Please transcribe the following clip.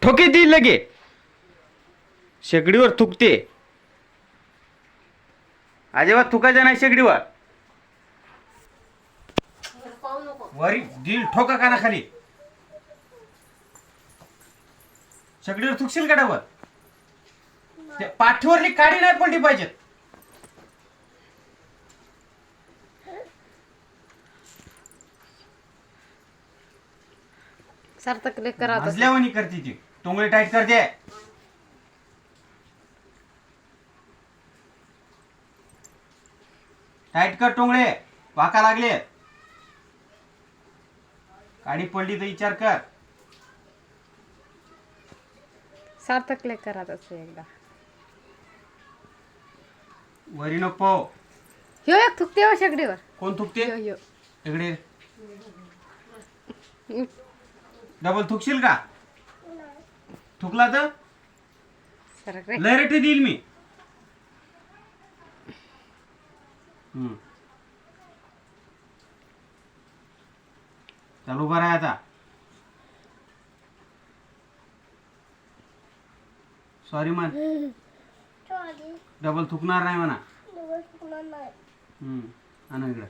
ठोके ती लगे शेगडीवर थुकते. अजिबात थुकायचं नाही शेगडीवर. वरी दिल ठोका काना खाली. शेगडीवर थुकशील का डबल? ते पाठीवरली काडी नाही पडली पाहिजेत. सार्थक लय करा आता. भाजल्यावानी करते ती. टोंगळे टाईट करते. टाईट कर टोंगळे. वाका लागले. काडी पडली तर विचार कर. सार्थक लय करा तसं एकदा. वरी नको पाहू. ह्यो एक थुकते हो शेगडीवर. कोण थुकते? ह्यो ह्यो. इकडे डबल थुकशील का? थुकला तर सरक रे. लयरेटे देईल मी. चालू करा आता. सॉरी मन. डबल थुकणार नाही म्हणा. आणा इकडं.